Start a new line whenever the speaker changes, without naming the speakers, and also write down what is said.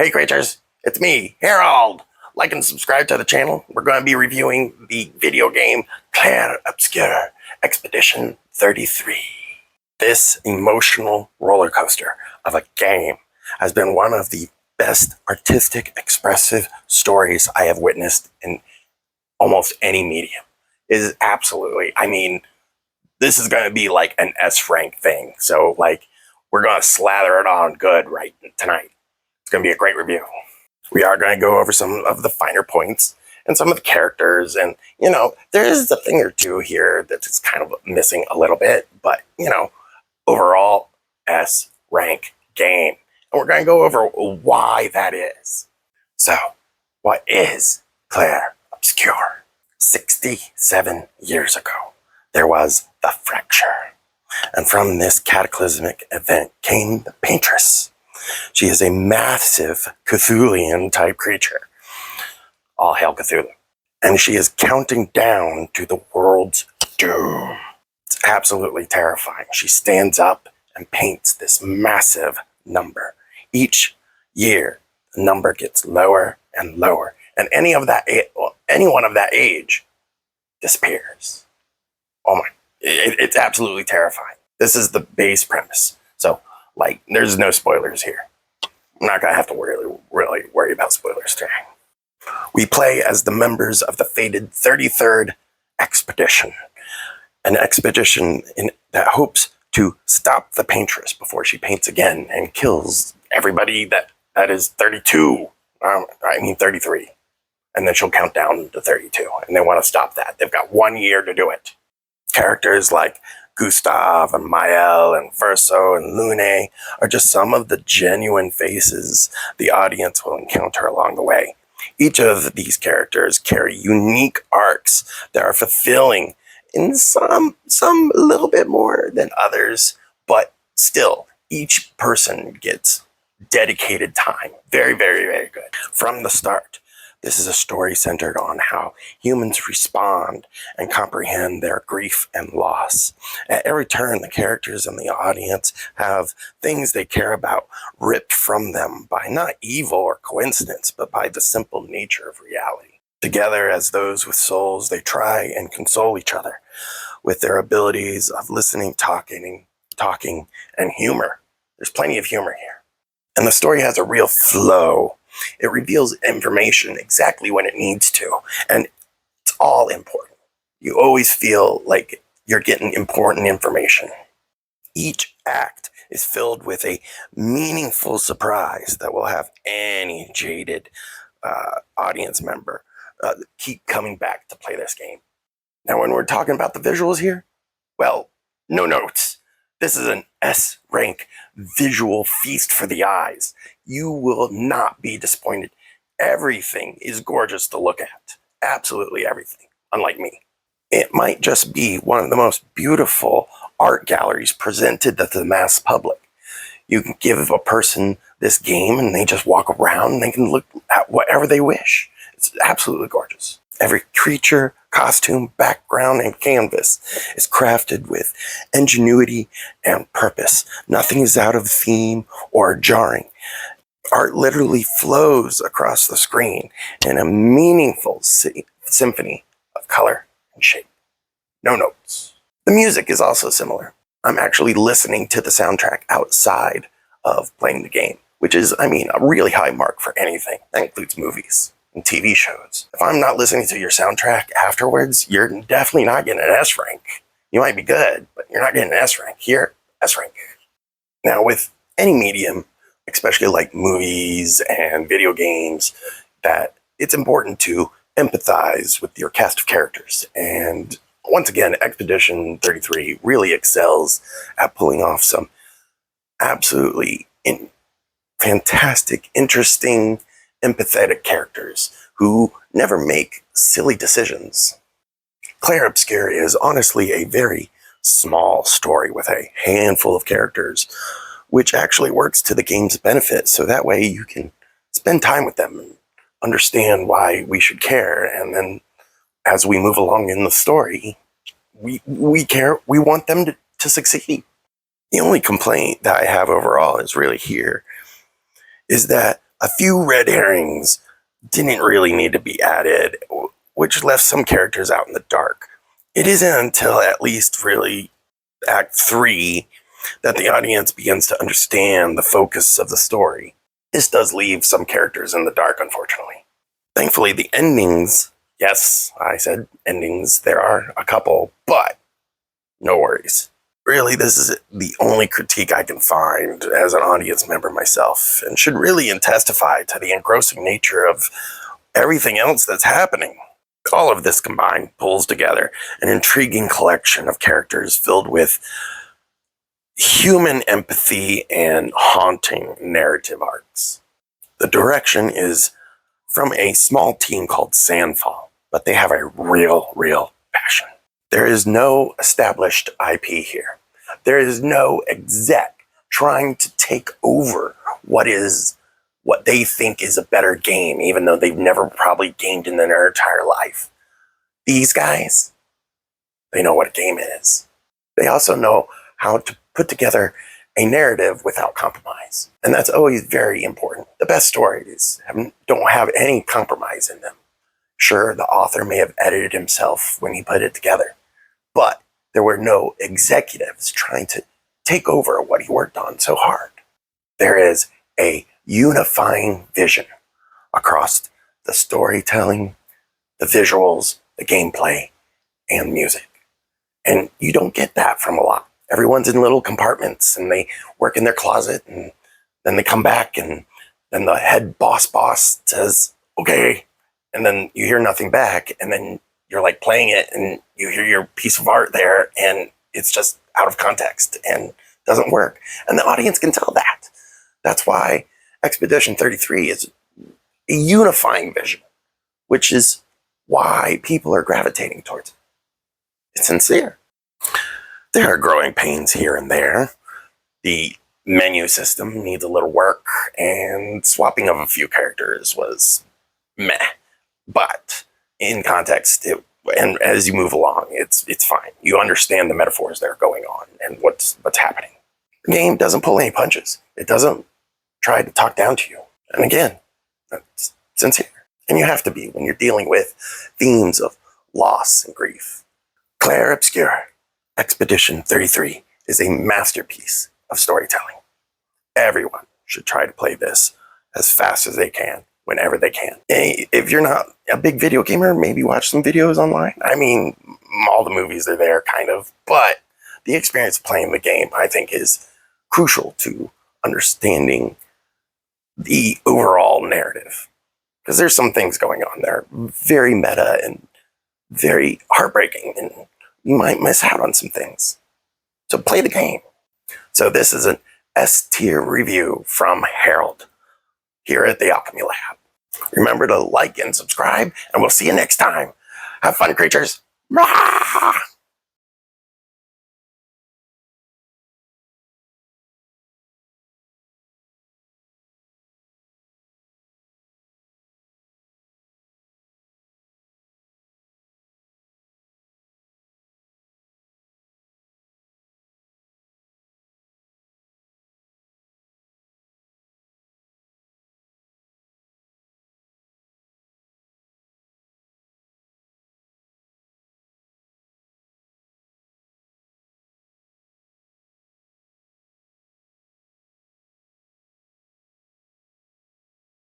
Hey creatures, it's me, Harrold. Like and subscribe to the channel. We're going to be reviewing the video game Clair Obscur Expedition 33. This emotional roller coaster of a game has been one of the best artistic, expressive stories I have witnessed in almost any medium. It is absolutely, this is going to be like an S rank thing. So, we're going to slather it on good right tonight. It's going to be a great review. We are going to go over some of the finer points and some of the characters. And, there is a thing or two here that's kind of missing a little bit. But, overall, S rank game. And we're going to go over why that is. So, what is Clair Obscur? 67 years ago, there was the fracture. And from this cataclysmic event came the Paintress. She is a massive Cthulhian-type creature. All hail Cthulhu. And she is counting down to the world's doom. It's absolutely terrifying. She stands up and paints this massive number. Each year, the number gets lower and lower. And anyone of that age disappears. Oh my, it's absolutely terrifying. This is the base premise. So, there's no spoilers here. I'm not going to have to really worry about spoilers today. We play as the members of the fated 33rd Expedition. An expedition that hopes to stop the Paintress before she paints again and kills everybody that is 32. 33. And then she'll count down to 32. And they want to stop that. They've got 1 year to do it. Characters like Gustav and Mael and Verso and Lune are just some of the genuine faces the audience will encounter along the way. Each of these characters carry unique arcs that are fulfilling in some a little bit more than others, but still, each person gets dedicated time. Very, very, very good. From the start, this is a story centered on how humans respond and comprehend their grief and loss. At every turn, the characters in the audience have things they care about ripped from them by not evil or coincidence, but by the simple nature of reality. Together as those with souls, they try and console each other with their abilities of listening, talking, and humor. There's plenty of humor here. And the story has a real flow. It reveals information exactly when it needs to, and it's all important. You always feel like you're getting important information. Each act is filled with a meaningful surprise that will have any jaded audience member keep coming back to play this game. Now, when we're talking about the visuals here, well, no notes. This is an S rank visual feast for the eyes. You will not be disappointed. Everything is gorgeous to look at. Absolutely everything, unlike me. It might just be one of the most beautiful art galleries presented to the mass public. You can give a person this game and they just walk around and they can look at whatever they wish. It's absolutely gorgeous. Every creature, costume, background, and canvas is crafted with ingenuity and purpose. Nothing is out of theme or jarring. Art literally flows across the screen in a meaningful symphony of color and shape. No notes. The music is also similar. I'm actually listening to the soundtrack outside of playing the game, which is, a really high mark for anything. That includes movies and TV shows. If I'm not listening to your soundtrack afterwards, you're definitely not getting an S rank. You might be good, but you're not getting an S rank. Here, S rank. Now, with any medium, especially like movies and video games, that it's important to empathize with your cast of characters. And once again, Expedition 33 really excels at pulling off some absolutely fantastic, interesting, empathetic characters who never make silly decisions. Clair Obscur is honestly a very small story with a handful of characters, which actually works to the game's benefit, so that way you can spend time with them and understand why we should care. And then as we move along in the story, we care, we want them to succeed. The only complaint that I have overall is really here is that A few red herrings didn't really need to be added, which left some characters out in the dark. It isn't until at least really Act 3 that the audience begins to understand the focus of the story. This does leave some characters in the dark, unfortunately. Thankfully, the endings, yes, I said endings, there are a couple, but no worries. Really, this is the only critique I can find as an audience member myself, and should really testify to the engrossing nature of everything else that's happening. All of this combined pulls together an intriguing collection of characters filled with human empathy and haunting narrative arcs. The direction is from a small team called Sandfall, but they have a real passion. There is no established IP here. There is no exec trying to take over what they think is a better game, even though they've never probably gamed in their entire life. These guys, they know what a game is. They also know how to put together a narrative without compromise. And that's always very important. The best stories don't have any compromise in them. Sure, the author may have edited himself when he put it together, but there were no executives trying to take over what he worked on so hard. There is a unifying vision across the storytelling, the visuals, the gameplay, and music. And you don't get that from a lot. Everyone's in little compartments and they work in their closet, and then they come back and then the head boss says, okay, and then you hear nothing back, and then you're like playing it and you hear your piece of art there and it's just out of context and doesn't work. And the audience can tell that. That's why Expedition 33 is a unifying vision, which is why people are gravitating towards it. It's sincere. There are growing pains here and there. The menu system needs a little work, and swapping of a few characters was meh. But in context, and as you move along, it's fine. You understand the metaphors that are going on and what's happening. The game doesn't pull any punches. It doesn't try to talk down to you. And again, that's sincere. And you have to be when you're dealing with themes of loss and grief. Clair Obscur, Expedition 33 is a masterpiece of storytelling. Everyone should try to play this as fast as they can, whenever they can. If you're not a big video gamer, maybe watch some videos online. I mean, all the movies are there, kind of, but the experience of playing the game, I think, is crucial to understanding the overall narrative. Because there's some things going on there, very meta and very heartbreaking, and you might miss out on some things. So play the game. So this is an S-tier review from Harrold here at the Alchemy Lab. Remember to like and subscribe, and we'll see you next time. Have fun, creatures. Rah!